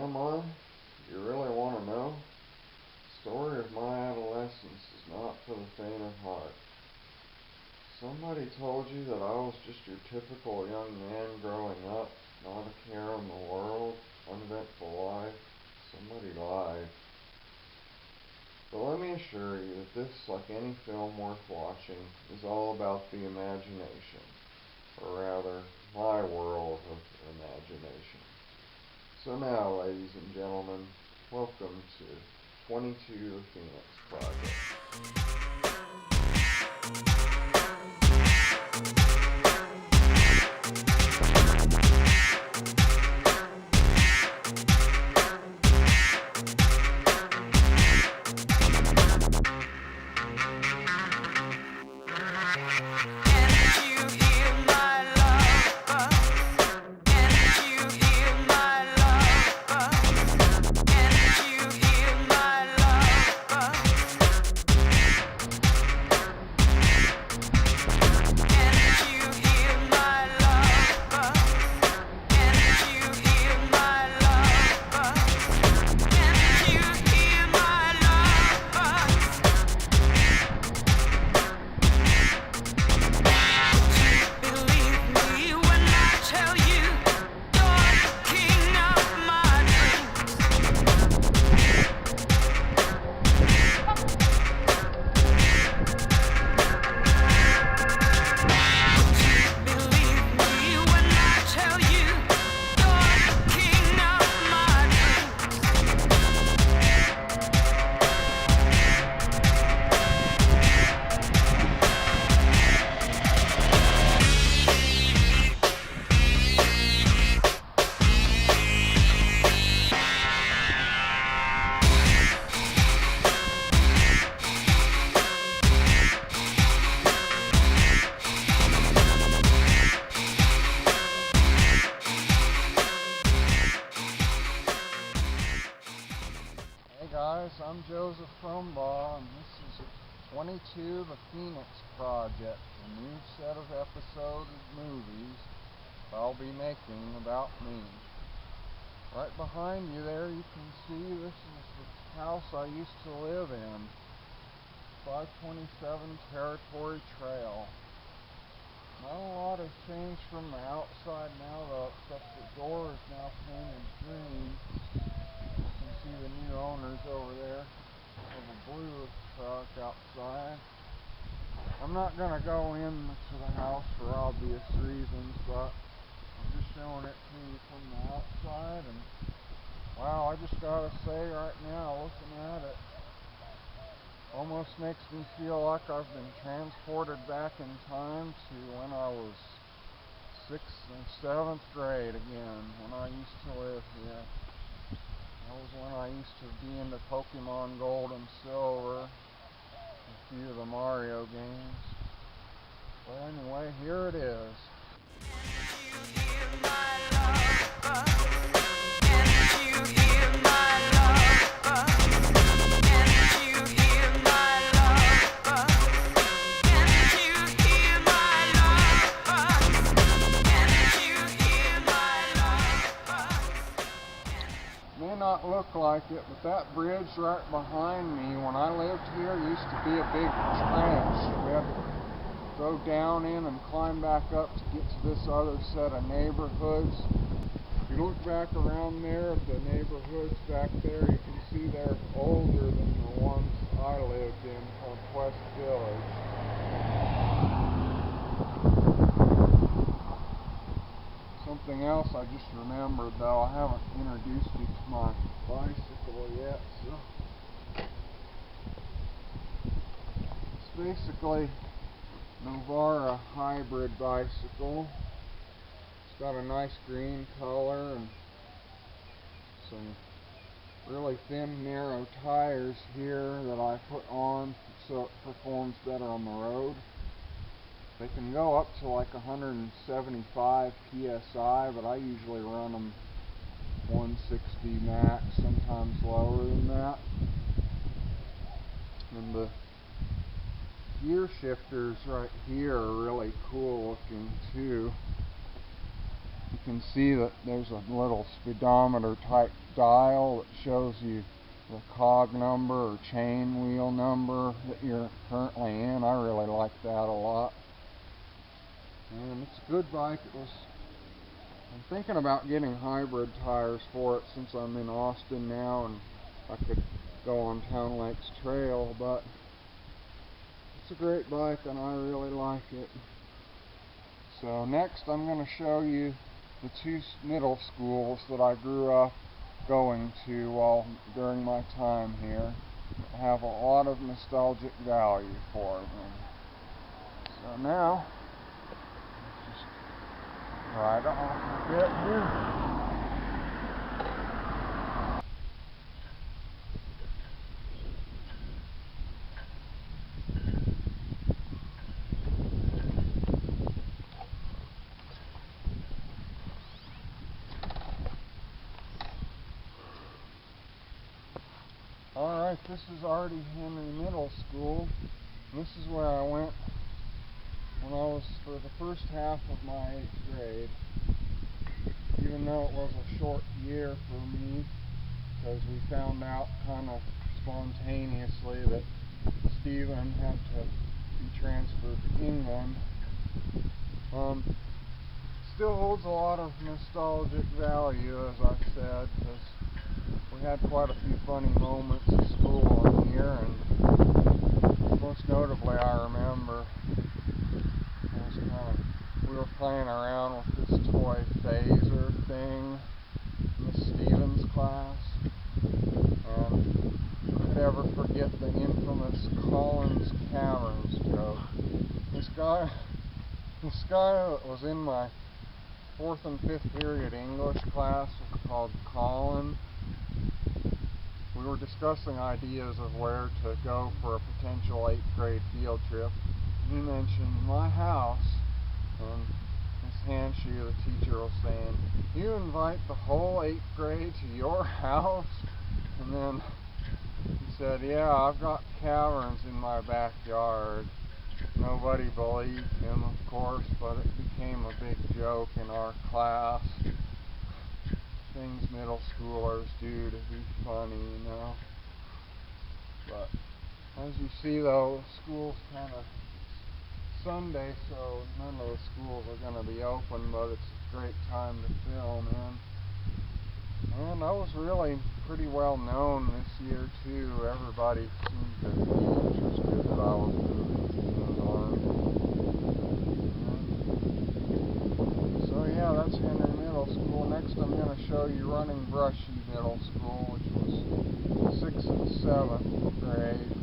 gentlemen, you really want to know? The story of my adolescence is not for the faint of heart. Somebody told you that I was just your typical young man growing up, not a care in the world, uneventful life. Somebody lied. But let me assure you that this, like any film worth watching, is all about the imagination, or rather, my world of imagination. So now, ladies and gentlemen, welcome to 22 The Phoenix Project. Guys, I'm Joseph Frombaugh, and this is 22 The Phoenix Project, a new set of episode of movies I'll be making about me. Right behind you there, you can see this is the house I used to live in, 527 Territory Trail. Not a lot has changed from the outside now, though, except the door is now painted green. See the new owners over there of a blue truck outside. I'm not going to go into the house for obvious reasons, but I'm just showing it to you from the outside. And wow, I just got to say right now, looking at it, almost makes me feel like I've been transported back in time to when I was 6th and 7th grade again, when I used to live here. That was when I used to be into Pokemon Gold and Silver, a few of the Mario games. But anyway, here it is. May not look like it, but that bridge right behind me, when I lived here, used to be a big trench. We had to go down in and climb back up to get to this other set of neighborhoods. If you look back around there at the neighborhoods back there, you can see they're older than the ones I lived in, called West Village. Something else I just remembered, though, I haven't introduced you to my bicycle yet, so it's basically Novara hybrid bicycle. It's got a nice green color and some really thin, narrow tires here that I put on so it performs better on the road. They can go up to like 175 psi, but I usually run them 160 max, sometimes lower than that. And the gear shifters right here are really cool looking too. You can see that there's a little speedometer type dial that shows you the cog number or chain wheel number that you're currently in. I really like that a lot. And it's a good bike. I'm thinking about getting hybrid tires for it since I'm in Austin now and I could go on Town Lakes Trail, but it's a great bike and I really like it. So next I'm going to show you the two middle schools that I grew up going to during my time here. Have a lot of nostalgic value for them. So now, just right off a bit here. Alright, this is Artie Henry Middle School. This is where I went when I was for the first half of my 8th grade. Even though it was a short year for me, because we found out kind of spontaneously that Stephen had to be transferred to England. Still holds a lot of nostalgic value, as I said, because we had quite a few funny moments at school in here, and most notably I remember we were playing around with this toy phaser thing in Miss Stevens' class, and I could ever forget the infamous Collins Caverns joke. This guy that was in my 4th and 5th period English class was called Colin. We were discussing ideas of where to go for a potential 8th grade field trip. He mentioned my house, and Miss Hanshew, the teacher, was saying, "You invite the whole 8th grade to your house?" And then he said, "Yeah, I've got caverns in my backyard." Nobody believed him, of course, but it became a big joke in our class. Things middle schoolers do to be funny, you know. But as you see, though, school's kind of Sunday, so none of the schools are going to be open, but it's a great time to film in. And I was really pretty well known this year, too. Everybody seemed to be interested that I was moving to England. So yeah, that's Henry Middle School. Next I'm going to show you Running Brushy Middle School, which was 6th and 7th grade.